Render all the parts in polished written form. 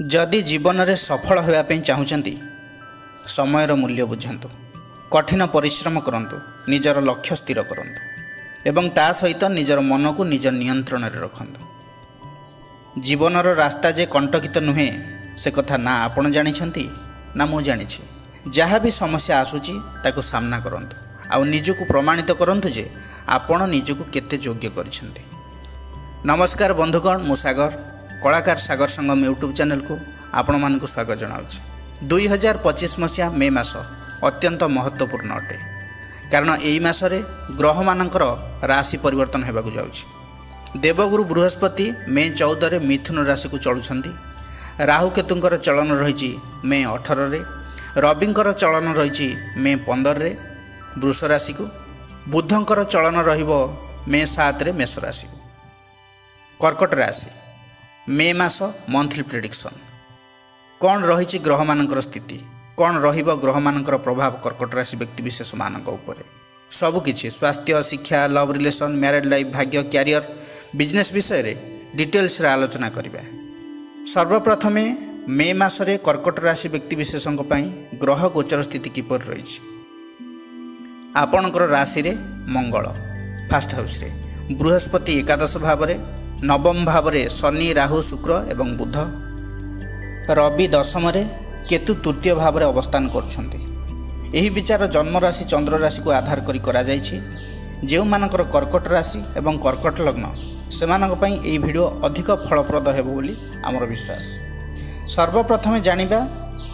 जदि जीवन में सफल होगापी चाहूँगी समयर मूल्य बुझंतु, कठिन परिश्रम करंतु, निजर लक्ष्य स्थिर करंतु एवं ता सहित निजर मन को निज नियंत्रण में रखंतु। जीवनर रास्ता जे कंटकित नुहे से कथा ना आपण जानिछंती ना मु जानिछि। जहाँ भी समस्या आसुची ताको सामना करंतु आउ निजको प्रमाणित करंतु जे आपण निजको केते योग्य करिछंती। नमस्कार बंधुगण, मु सागर कलाकार सागर संगम यूट्यूब चैनल को आपण मानक स्वागत जनाऊँ। 2025 मसीहा मे मास अत्यंत महत्वपूर्ण अटे, कारण यही मासरे ग्रह मानकर राशि परिवर्तन होगा जाउछि। देवगुरु बृहस्पति मे 14 मिथुन राशि को चलुछंती। राहु केतुंकर चलन रही मे 18 रे, रविंकर चलन रही मे 15 रे वृष राशि को, बुधंकर चलन रहिबो मे 7 रे मेष राशि को। कर्कट राशि मे मास मंथली प्रेडिक्शन कौन रही ग्रह मानकर स्थिति, कौन रहिबो ग्रह मानकर प्रभाव कर्कट राशि व्यक्ति विशेष मानक उपरे सबकिछि स्वास्थ्य, शिक्षा, लव रिलेशन, मैरिड लाइफ, भाग्य, कैरियर, बिजनेस विषय रे डिटेल्स रे आलोचना करिबा। सर्वप्रथमे मे मासरे कर्कट राशि व्यक्ति विशेषक पई ग्रह गोचर स्थिति किपर रही। आपणकर राशि रे मंगल फास्ट हाउस रे, बृहस्पति एकादश भाव रे, नवम भाव रे शनि, राहु, शुक्र एवं बुध, रवि दशम रे, केतु तृतीय भाव रे अवस्थान करछंती। एही विचार जन्म राशि चंद्र राशि को आधार करी करा जायछि। जेउ मानकर कर्कट राशि एवं कर्कट लग्न सेमानक पई एही वीडियो अधिक फलप्रद हेबो बोली हमर विश्वास। सर्वप्रथमे जानिबा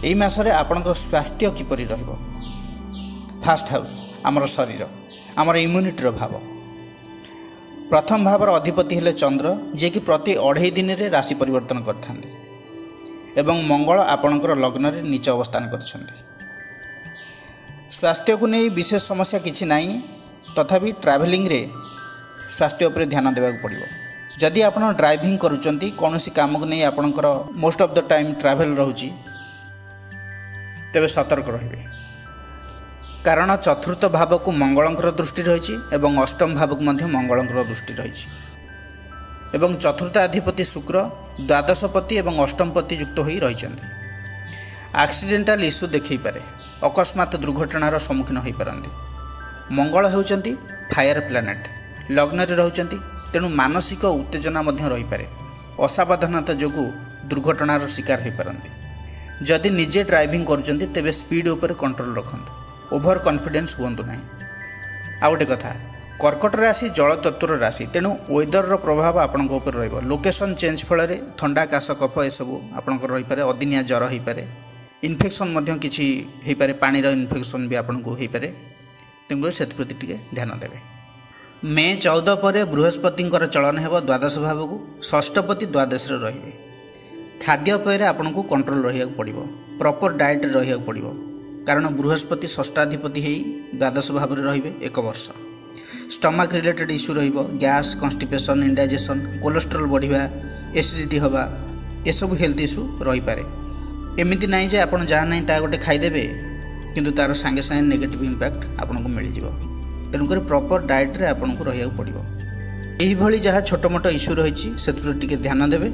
एही मासरे आपनक स्वास्थ्य किपरि रहइबो। फास्ट हाउस हमर शरीर, हमर इम्यूनिटी भाव। प्रथम भावर अधिपति हेले चंद्र, जे कि प्रति 2.5 दिन रे राशि परिवर्तन करथांती एवं मंगल आपणकर लग्न रे नीच अवस्थान करछंती। स्वास्थ्य को नहीं विशेष समस्या किछि नाही, तथापि ट्रैवलिंग रे स्वास्थ्य उपर ध्यान देबा पड़िबो। जदि आपण ड्राइविंग करूचंती, कोनोसी काम को नहीं आपणकर most of the time travel रहउची, तबे सतर्क रहिबे। कारण चतुर्थ भाव को मंगलंकर दृष्टि रही एवं अष्टम भाव को मध्य मंगलंकर दृष्टि रही एवं चतुर्थाधिपति शुक्र द्वादशपति एवं अष्टमपति युक्त होई रही। एक्सीडेंटल इश्यू देखई पारे, अकस्मात दुर्घटनार सम्मुखीन होई पारंती। मंगल होउचंती फायर प्लैनेट, लग्न रे रहउचंती, तेणु मानसिक उत्तेजना मध्य रही पारे। असावधानता जोगु दुर्घटनार शिकार होई पारंती। जदि निजे ड्राइविंग करूचंती तेबे स्पीड उपर कंट्रोल रखंतु, ओभर कॉन्फिडेंस हुंतु नहीं। आ गोटे कथा, कर्कट राशि जल तत्वर राशि, तेणु वेदर प्रभाव आपंक उपर रहिबो। लोकेशन चेंज फल ठंडा, काश, कफ एसबू आपंकर रही पारे। अदिनिया जर हो पारे, इन्फेक्शन मध्य किछि हो पारे, पानी इन्फेक्शन भी आपको हो पारे। तेणुकर से प्रति टिके ध्यान देवे। मे 14 पर बृहस्पति चलन हेब द्वादश भाव को, षष्ठपति द्वादश रे। खाद्यपेय आपको कंट्रोल रहा पड़ो, प्रॉपर डाइट रहा पड़ो, कारण बृहस्पति षष्ठाधिपति हो द्वादश भाव में रे 1 वर्ष। स्टमक रिलेटेड इश्यू रहिबो, गैस, कन्स्टिपेशन, इंडाइजेशन, कोलेस्ट्रोल बढ़िया, एसिडिटी हवा, एसबू हेल्थ इश्यू रही पारे। एमती ना जे आप जहाँ ना ता गोटे खाईदेवे किंतु तार सांगे सांगे नेगेटिव इंपैक्ट आपको मिल जाए। तेणुकर प्रॉपर डाइट रे आपको रहा पड़ो। यही जहाँ छोट मोट इश्यू रही से ध्यान देवे।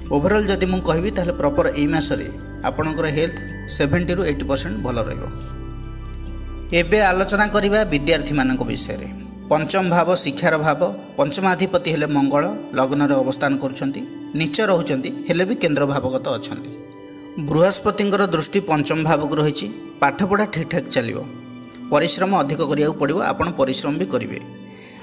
ओवरऑल जदि मुझे कहबी ताहले प्रॉपर एई मासरे आपणकर हेल्थ 70 ରୁ 80% भल रहिबो। एबे आलोचना करिबा विद्यार्थी मानक विषय रे। पंचम भाव शिक्षार भाव, पंचमाधिपति हेले मंगल लग्न रे अवस्थान करुछंती, नीच रहउछंती, हेले भी केंद्र भावगत अछंती। बृहस्पतिंकर दृष्टि पंचम भाव को रही। पाठपढ़ा ठीक ठाक चलिबो, परिश्रम अधिक करिया पड़िबो, आपण परिश्रम भी करिवे।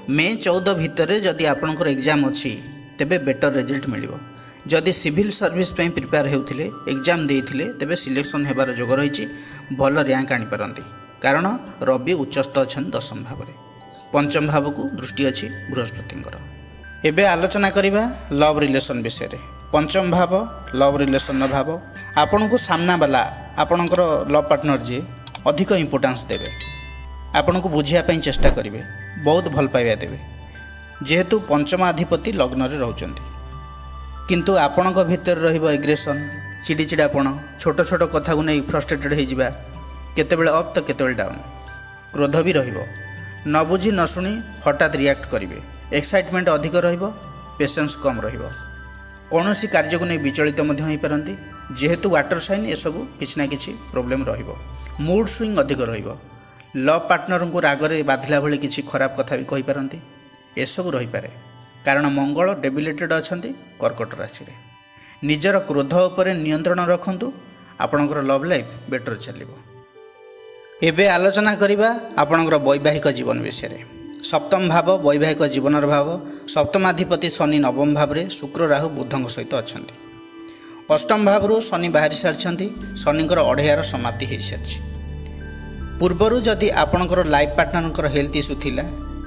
मे 14 भितर जदि आपणकर एग्जाम अछि तेबे बेटर रिजल्ट मिलिबो। जदि सिविल सर्विस पे प्रिपेयर होउथिले, एग्जाम देइथिले, तेबे सिलेक्शन हेबार जोग रही, भल रैंक आनी पारंती। कारण रवि उच्चस्थ अछन दशम भाव रे, पंचम भाव को दृष्टि अछि बृहस्पतिंकर। एबे आलोचना करिबा लव रिलेशन विषय रे। पंचम भाव लव रिलेशन भाव, आपन को सामना वाला आपनकर लव पार्टनर जे अधिक इंपोर्टेंस देबे, आपन को बुझिया पई चेष्टा करिवे, बहुत भल पाइबा देबे। जेहेतु पंचमाधिपति लग्न रे रहउचंती, किंतु आपणक भितर रहिबो एग्रेशन, चिड़चिड़ापण, छोट छोट कथा को नहीं फ्रस्ट्रेटेड हो जावा, केतेबेले अप तो केतेबेले डाउन, क्रोध भी रहिबो, न बुझी न शुणी हठात रिएक्ट करिवे, एक्साइटमेंट अधिक रहिबो, पेशेंस कम रहिबो, कौनसी कार्य को नहीं विचलित हो पारती जेहेतु वाटर साइन ये सब किसी ना किसी प्रोब्लेम रहिबो। मूड स्विंग अधिक रहिबो। लव पार्टनर को रागरे बाधिला भली किसी खराब कथा भी कहि पारती ये सब रही पारे कारण मंगल डेबिलिटेड अछंती कर्कट राशि रे। निजर क्रोध उपर नियंत्रण रखंतु आपणकर लव लाइफ बेटर चलिबो। एबे आलोचना करिबा आपणकर वैवाहिक जीवन विषय रे। सप्तम भाव वैवाहिक जीवनर भाव। सप्तमाधिपति शनि नवम भाव रे शुक्र राहु बुधଙ୍କ सहित अछंती। अष्टम भाव शनि बाहरी सारी शनिकर अढ़ेयार समाप्ति हो सारी। पूर्वर जदि आपणकर लाइफ पार्टनर हेल्थ इश्यू थिला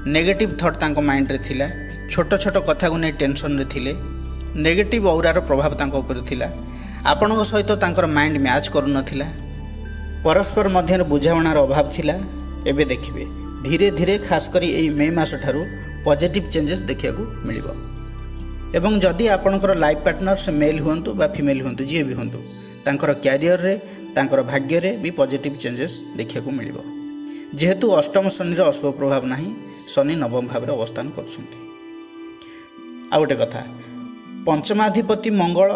नेगेटिव थॉट तांको माइंड रे थिला छोट छोट कथा को नहीं टेंशन रे थिले नेगेटिव औरार प्रभाव तांको ऊपर थिला आपणक सहित तांकर माइंड मैच करू नथिला परस्पर मध्य बुझामणार अभाव थिला। एबे देखिबे धीरे धीरे खास करी एई मे मास ठारू पॉजिटिव चेंजेस देखिया को मिलिबो। एवं जदि आपणकर लाइफ पार्टनर से मेल हुंतु बा फीमेल हुंतु जी भी हुंतु तांकर कैरियर रे तांकर भाग्य रे भी पॉजिटिव चेंजेस देखिया को मिलिबो। जेहेतु अष्टम शनि अशुभ प्रभाव नहीं शनि नवम भाव में अवस्थान करछंती। आ गोटे कथा पंचमाधिपति मंगल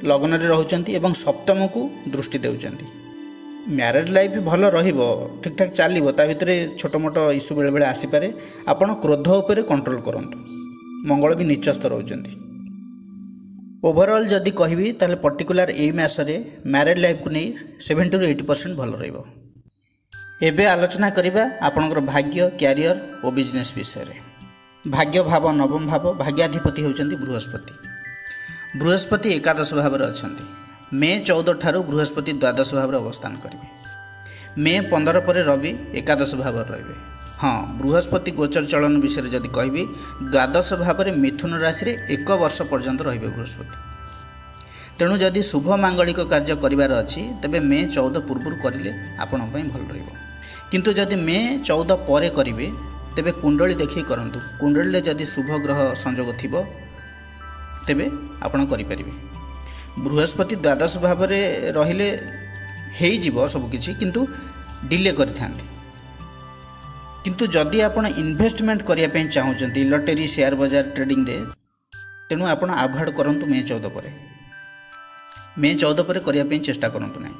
लग्न रे रहउचंती एवं सप्तम को दृष्टि देउचंती। मैरिज लाइफ भल रहिबो ठीक ठाक चलिबो ता भितरे छोट मोट इश्यू बेले बेले आसी पारे आपण क्रोध उपर कंट्रोल करंतु। मंगल भी नीचस्थ रहउचंती। ओवरऑल जदि कहबी ताले पर्टिकुलर एई मास रे मैरिज लाइफ को नहीं 70 to 80% भल रहिबो। एबे आलोचना करिबा आपणकर भाग्य कैरियर और बिजनेस विषय रे। भाग्य भाव नवम भाव भाग्याधिपति होउचंती बृहस्पति। बृहस्पति एकादश भाव में अछंती। मे 14 ठारू बृहस्पति द्वादश भाव में अवस्थान करेंगे। मे 15 पर रवि एकादश भाव रहिबे। हाँ बृहस्पति गोचर चलन विषय जदि कहबी द्वादश भाव में मिथुन राशि रे 1 वर्ष पर्यंत रहिबे बृहस्पति। तेणु जदि शुभ मांगलिक कार्य करिवार अछि तबे मे 14 पूर्व करिले आपण पई भल रहिबो। किंतु जदि मे 14 पर करिवे तेबे कुंडली देखि करंतु। कुंडली रे जदि शुभ ग्रह संयोग थिबो तेबे आपण करि परिबे। बृहस्पति द्वादश भाव में रहिले हेई जीवो सब किछि किंतु डिले करिथांती। किंतु जदि आपण इन्वेस्टमेंट करिया पई चाहउचंती लॉटरी शेयर बाजार ट्रेडिंग रे तेणु आपण अवॉइड करंतु मे 14 पर। मे 14 पर करिया पई चेष्टा करंतु नै।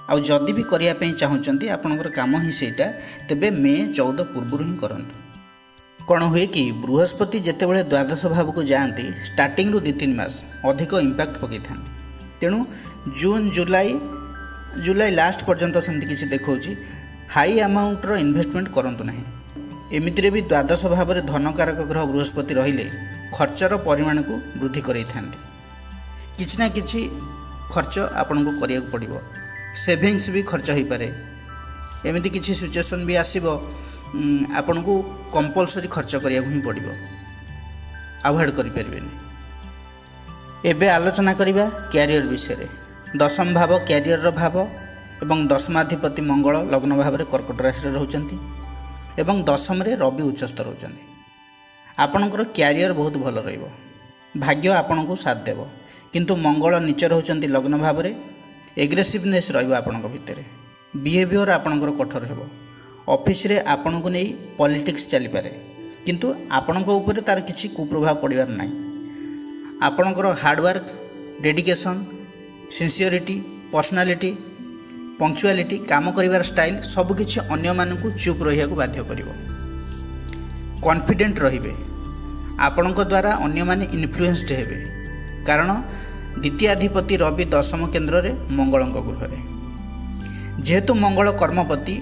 आ जदि भी करिया पई चाहउचंती आपनकर काम ही सेटा तबे मे 14 पूर्व ही करंतु। कौन हुए कि बृहस्पति जितेबाला द्वादश भाव को जाती स्टार्टिंग रु 2-3 मास अधिक इंपैक्ट पकई था। तेणु जून जुलाई लास्ट पर्यंत सेमती किसी देखा हाई अमाउंटर इन्वेस्टमेंट करंतु नहीं। एमितिरे भी द्वादश भाव में धनकारक ग्रह बृहस्पति रहिले खर्चर परिमाण को वृद्धि करई थांती। किछि ना किछि खर्च आपन को करिया पड़िबो। सेविंग्स भी खर्च हो पारे। एमिति किछि सिचुएशन भी आसीबो आपन को कंपलसरी खर्च करिया ही पड़िबो अवॉइड करि परिबेनी। एबे आलोचना करिबा कैरियर विषय रे। दशम भाव कैरियर रो भाव एवं दशमाधिपति मंगल लग्न भाव में कर्कट राशि रहउचंती एवं दशम रे रवि उच्चस्थ रहउचंती। आपणकर कैरियर बहुत भल रहिबो। भाग्य आपन को साथ देबो किंतु मंगल नीच रहउचंती लग्न भाव में एग्रेसिवनेस रहिबो आपनक भितरे। बिहेवियर आपणकर कठोर हेबो। ऑफिस रे आपन को नहीं पॉलिटिक्स चली पारे किंतु आपन को ऊपर तार किसी कुप्रभाव पड़िबार नाही। आपणकर hard work dedication sincerity personality punctuality काम करिवार स्टाइल सबकिछि अन्य मानकु चुप रहिया को बाध्य करिवो। कॉन्फिडेंट रहिबे। आपणक द्वारा अन्य माने इन्फ्लुएंस्ड हेबे कारण द्वितीयाधिपति रवि दशम केन्द्र रे मंगलंक गृह रे। जेहेतु मंगल कर्मपति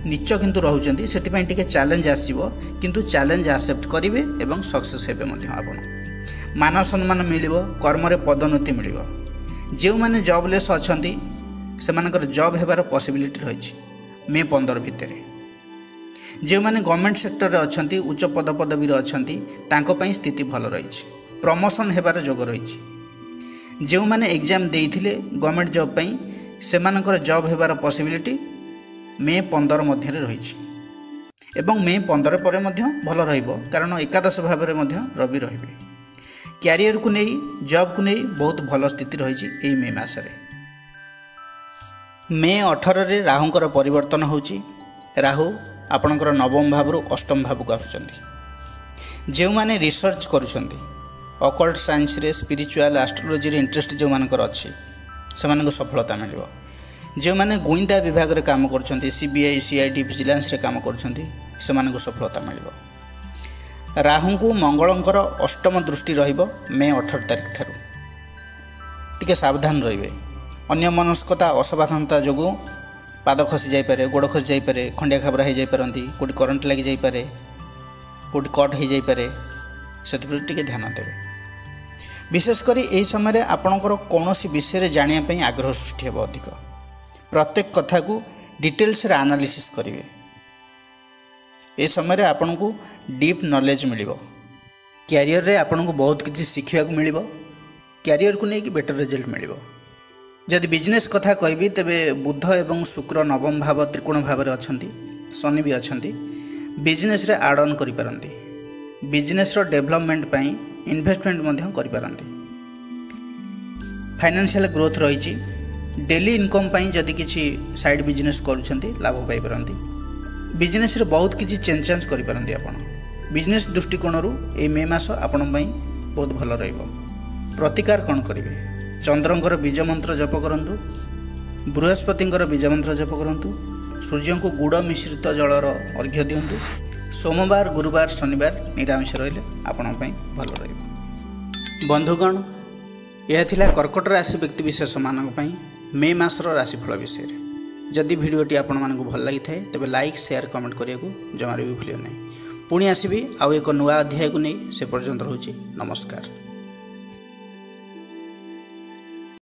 नीच किंतु रहउचंती सेतिपई टिके चैलेंज आसीबो किंतु चैलेंज एक्सेप्ट करिवे एवं सक्सेस हेबे मध्ये आपण। मान सम्मान मिलिबो कर्म रे पदोन्नति मिलिबो। जेउ माने जॉबलेस अछंती सेमानकर जॉब हेबार पॉसिबिलिटी रहिछि मे 15 भितरे। जेउ माने गवर्नमेंट सेक्टर रे अछंती उच्च पदवी रे अछंती तांको पई स्थिति भल रहिछि प्रमोशन हेबार जोग रहिछि। जेउ माने एग्जाम देइथिले गवर्नमेंट जॉब पई सेमानकर जॉब हेबार पॉसिबिलिटी मे 15 मध्य रही एवं मे 15 पर भल रहिबो कारण एकादश भाव में रवि रहिबे। कैरियर को नहीं जॉब को नहीं बहुत भल स्थिति रही मे मासरे। मे 18 रे राहुंकर परिवर्तन होची। राहु आपणकर नवम भाव अष्टम भाव को आसुचंती। जो माने रिसर्च करुचंती अकल्ट साइंस रे स्पिरिचुअल एस्ट्रोलॉजी रे इंटरेस्ट जो मानकर अच्छी से सफलता मिल जो मैंने गुइंदा विभाग रे काम करछंती सीबीआई सीआईडी विजिलेंस रे काम करछंती से सफलता मिल राहु को मंगलंकर अष्टम दृष्टि रहिबो मे 18 तारिख ठारू टिके सावधान रहिबे अन्य मनस्कता असावधानता जोगु पाद खसी जाई पारे गोड़ खसी जाई पारे खंडिया खाबरा हो जाई पारंती कोटी करंट लगी जाई पारे कोटी कट हो जाई पारे सेति टिके ध्यान देबे विशेषकर यही समय आपणकर कौन विषय रे जानिया पई आग्रह सृष्टि हेबो अधिक प्रत्येक कथा को डिटेल्स रे एनालिसिस करिवे ए समय आपन को डीप नॉलेज मिलिबो कैरियर रे आपन को बहुत किछि सिखिया को मिलिबो कैरियर को लेकिन बेटर रिजल्ट मिलिबो जदि बिजनेस कथा कहबी तेबे बुध एवं शुक्र नवम भाव त्रिकोण भाव रे अछंती शनि भी अछंती बिजनेस रे ऐड ऑन करि पारंती बिजनेस रो डेवलपमेंट पई इन्वेस्टमेंट मध्य करि पारंती फाइनेंशियल ग्रोथ रही डेली इनकम पई जदि किछि साइड बिजनेस करूछंती लाभ पाई पारंती बिजनेस रे बहुत किछि चेंज करि पारंती आपण बिजनेस दृष्टिकोण रु ए मे मास आपण पई बहुत भल रहइबो प्रतिकार कोन करिवे चंद्रंकर बीज मंत्र जप करंतु बृहस्पतिंकर बीज मंत्र जप करंतु सूर्य को गुड़ मिश्रित जलर अर्घ्य दिंतु सोमवार गुरुवार शनिवार निरामिष रहिले आपण पई भल रहइबो बंधुगण यह थिला कर्कट राशि व्यक्ति विशेष मानक पई मे मासर राशिफल विषय जदि भिडियोटी आपण मानक भल लागि थाए तबे लाइक शेयर कमेंट करिया को जमारे भी भूलियो नहीं पुणी आसीबी आउ एक नुआ अध्याय को नहीं से पर्यंत रहउची नमस्कार।